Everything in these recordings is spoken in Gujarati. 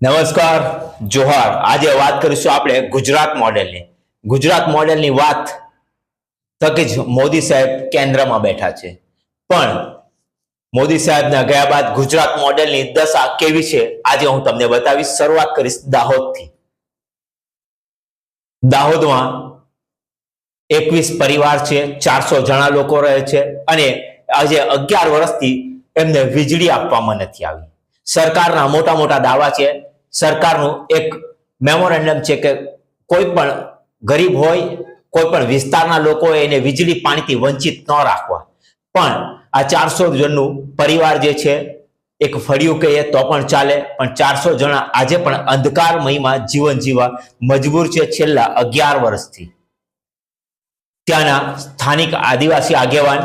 નમસ્કાર, જોહાર। આજે વાત કરીશું આપણે ગુજરાત મોડેલની। ગુજરાત મોડેલની વાત થકી જ મોદી સાહેબ કેન્દ્રમાં બેઠા છે, પણ મોદી સાહેબના ગયા બાદ ગુજરાત મોડેલની દશા કેવી છે આજે હું તમને બતાવીશ। શરૂઆત કરીશ દાહોદથી। દાહોદમાં 21 પરિવાર છે, 400 જણા લોકો રહે છે અને આજે 11 વર્ષથી એમને વીજળી આપવામાં નથી આવી। સરકારના મોટા મોટા દાવા છે। સરકારનું એક મેમોરેન્ડમ છે કે કોઈ પણ ગરીબ હોય, કોઈ પણ વિસ્તારના લોકો એને વીજળી પાણીથી વંચિત ન રાખવા, પણ આ 400 જણનું પરિવાર જે છે, એક ફળિયું કહીએ તો પણ ચાલે, પણ 400 જણા આજે પણ અંધકારમયમાં જીવન જીવવા મજબૂર છે છેલ્લા 11 વર્ષથી। ત્યાંના સ્થાનિક આદિવાસી આગેવાન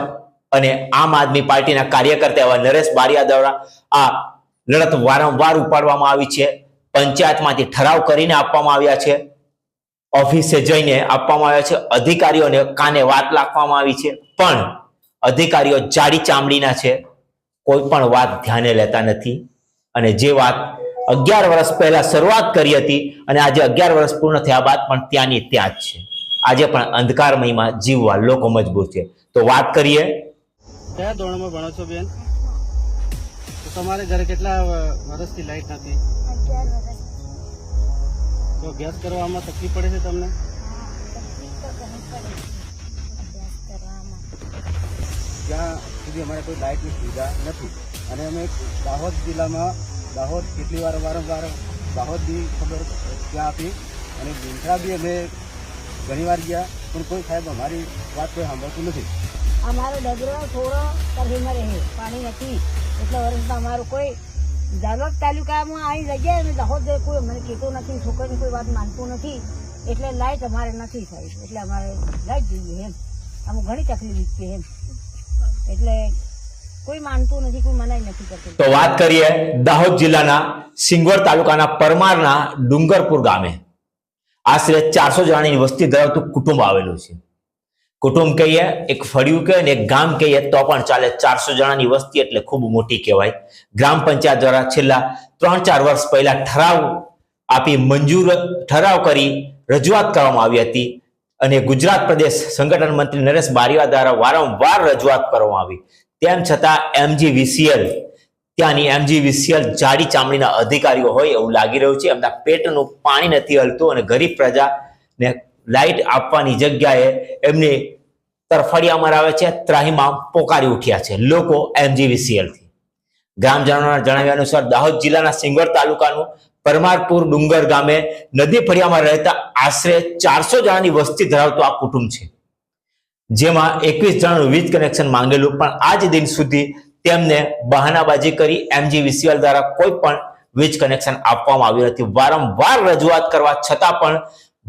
અને આમ આદમી પાર્ટીના કાર્યકર્તા એવા નરેશ બારિયા દ્વારા આ લડત વારંવાર ઉપાડવામાં આવી છે। પંચાયતમાંથી ઠરાવ કરીને આપવામાં આવ્યા છે, ઓફિસે જઈને આપવામાં આવ્યા છે, અધિકારીઓને કાને વાત રાખવામાં આવી છે, પણ અધિકારીઓ જાડી ચામડીના છે, કોઈ પણ વાત ધ્યાને લેતા નથી। અને જે વાત 11 વર્ષ પહેલા શરૂઆત કરી હતી અને આજે 11 વર્ષ પૂર્ણ થયા બાદ પણ ત્યાંની ત્યાં જ છે। આજે પણ અંધકારમયમાં જીવવા લોકો મજબૂર છે। તો વાત કરીએ, કયા ધોરણમાં ભણો છો બેન? તો તમારે ઘરે કેટલા વર્ષથી લાઈટ નથી? 11 વર્ષ। તો અભ્યાસ કરવામાં તકલીફ પડે છે તમને? તકલીફ તો ઘણી પડે છે અભ્યાસ કરવામાં। ત્યાં સુધી અમારે કોઈ લાઇટની સુવિધા નથી અને અમે દાહોદ જિલ્લામાં કેટલી વારંવાર દાહોદ બી ખબર ત્યાં આપી અને બિંઠા બી અમે ઘણી વાર ગયા, પણ કોઈ સાહેબ અમારી વાત કોઈ સાંભળતું નથી। અમારો ડગરો થોડો તરફીમાં રહે, પાણી નથી એટલા વર્ષમાં અમારું કોઈ જાલોદ તાલુકામાં આવી જગ્યાએ અને દાહોદ કોઈ અમને કહેતું નથી, છોકરીની કોઈ વાત માનતું નથી, એટલે લાઇટ અમારે નથી થઈ, એટલે અમારે લાઇટ જોઈએ એમ, અમુક ઘણી તકલીફ છે એમ, એટલે કોઈ માનતું નથી, કોઈ મનાઈ નથી કરતું। તો વાત કરીએ દાહોદ જિલ્લાના સિંગવડ તાલુકાના પરમારના ડુંગરપુર ગામે આશરે 400 જણાની વસ્તી ધરાવતું કુટુંબ આવેલું છે। કુટુંબ કહીએ, એક ફળિયું કહીએ ને એક ગામ કહીએ તો પણ ચાલે। 400 જણાની વસ્તી એટલે ખૂબ મોટી કહેવાય। ગ્રામ પંચાયત દ્વારા છેલ્લા 3-4 વર્ષ પહેલા ઠરાવ આપી ઠરાવ કરી રજૂઆત કરવામાં આવી હતી અને ગુજરાત પ્રદેશ સંગઠન મંત્રી નરેશ બારિયા દ્વારા વારંવાર રજૂઆત કરવામાં આવી, તેમ છતાં MGVCL ત્યાંની MGVCL જાડી ચામડીના અધિકારીઓ હોય એવું લાગી રહ્યું છે। એમના પેટનું પાણી નથી હલતું અને ગરીબ પ્રજાને લાઇટ આપવાની જગ્યાએ એમની તરફડિયા મરાવે છે, ત્રાહીમામ પોકારી ઉઠ્યા છે લોકો MGVCL થી। ગ્રામજનોના જણાવ્યા અનુસાર દાહોદ જિલ્લાના સિંગવડ તાલુકાનું પરમારપુર ડુંગર ગામે નદી ફળિયામાં રહેતા આશરે 400 જણાની વસ્તી ધરાવતું આ કુટુંબ છે, જેમાં 21 જણાનું વીજ કનેક્શન માંગેલું, પણ આજ દિન સુધી તેમને બહાનાબાજી કરી MGVCL દ્વારા કોઈ પણ વીજ કનેક્શન આપવામાં આવ્યું નથી। વારંવાર રજૂઆત કરવા છતાં પણ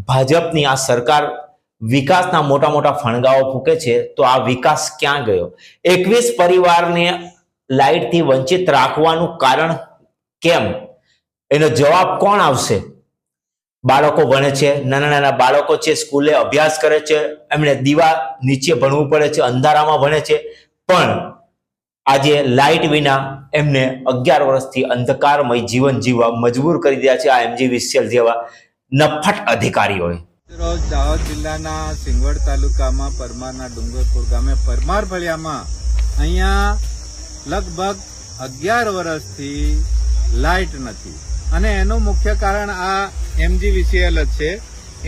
ભાજપની આ સરકાર વિકાસના મોટા મોટા ફણગાઓ ફૂંકે છે, તો આ વિકાસ ક્યાં ગયો? 21 પરિવારને લાઇટથી વંચિત રાખવાનું કારણ કેમ? એનો જવાબ કોણ આવશે? બાળકો ભણે છે, નાના નાના બાળકો છે, સ્કૂલે અભ્યાસ કરે છે, એમણે દીવા નીચે ભણવું પડે છે, અંધારામાં ભણે છે, પણ આજે લાઇટ વિના એમને 11 વર્ષથી અંધકારમય જીવન જીવવા મજબૂર કરી દીધા છે આ MGVCL જેવા નફટ અધિકારીઓએ। રોજ દાહોદ જિલ્લાના સિંગવડ તાલુકામાં પરમારના ડુંગરપુર ગામે પરમાર ફળિયામાં અહીંયા લગભગ 11 વર્ષથી લાઇટ નથી અને એનું મુખ્ય કારણ આ MGVCL જ છે।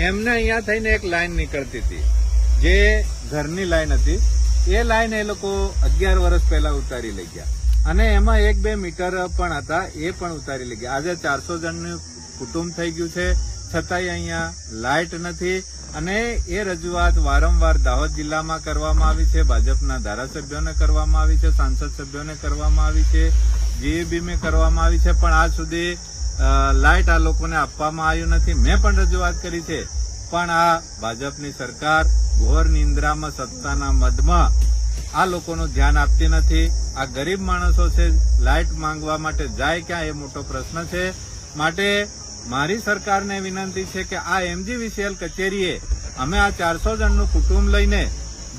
એમને અહીંયા થઈને એક લાઈન નીકળતી હતી જે ઘરની લાઈન હતી, એ લાઈન એ લોકો 11 વર્ષ પહેલા ઉતારી લઈ ગયા અને એમાં 1-2 મીટર પણ હતા, એ પણ ઉતારી લઈ ગયા। આજે 400 જણનું કુટુંબ થઈ ગયું છે, છતાંય અહીંયા લાઇટ નથી અને એ રજૂઆત વારંવાર દાહોદ જિલ્લામાં કરવામાં આવી છે, ભાજપના ધારાસભ્યોને કરવામાં આવી છે, સાંસદ સભ્યોને કરવામાં આવી છે, GEBમાં કરવામાં આવી છે, પણ આજ સુધી લાઇટ આ લોકોને આપવામાં આવ્યું નથી। મેં પણ રજૂઆત કરી છે, પણ આ ભાજપની સરકાર ઘોર નિંદ્રામાં સત્તાના મદમાં આ લોકોનું ધ્યાન આપતી નથી। આ ગરીબ માણસો છે, લાઇટ માંગવા માટે જાય ક્યાં એ મોટો પ્રશ્ન છે। માટે મારી સરકારને વિનંતી છે કે આ MGVCL કચેરીએ અમે આ 400 જણનું કુટુંબ લઈને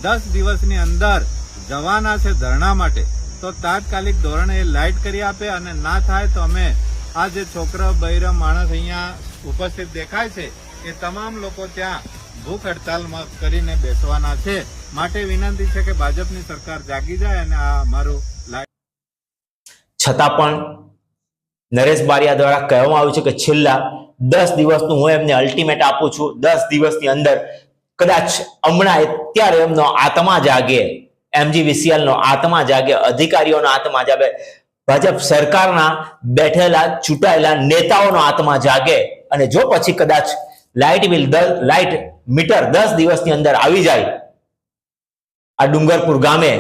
10 દિવસની અંદર જવાના છે ધરણા માટે તો તાત્કાલિક ધોરણે એ લાઇટ કરી આપે, અને ના થાય તો અમે આ જે છોકરા બૈરા માણસ અહીંયા ઉપસ્થિત દેખાય છે એ તમામ લોકો ત્યાં ભૂખ હડતાલમાં કરીને બેસવાના છે. માટે વિનંતી છે કે ભાજપની સરકાર જાગી જાય અને આ અમારું લાઇટ. છતાં પણ નરેશ બારિયા દ્વારા કહેવામાં આવ્યું છે કે છેલ્લા 10 દિવસનું હું એમને અલ્ટિમેટ આપું છું. 10 દિવસની અંદર કદાચ હમણાં અત્યારે એમનો આત્મા જાગે, MGVCL નો આત્મા જાગે, અધિકારીઓનો આત્મા જાગે, ભાજપ સરકારના બેઠેલા ચૂંટાયેલા નેતાઓનો આત્મા જાગે, અને જો પછી કદાચ લાઇટ મીટર 10 દિવસની અંદર આવી જાય આ ડુંગરપુર ગામે,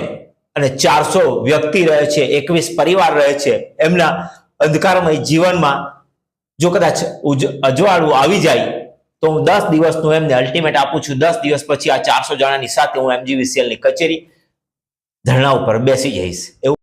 અને 400 વ્યક્તિ રહે છે, 21 પરિવાર રહે છે, એમના અંધકારમય જીવનમાં જો કદાચ અજવાળું આવી જાય તો હું 10 દિવસનું એમને અલ્ટિમેટ આપું છું. 10 દિવસ પછી આ 400 જણાની સાથે હું MGVCL ની કચેરી ધરણા ઉપર બેસી જઈશ એવું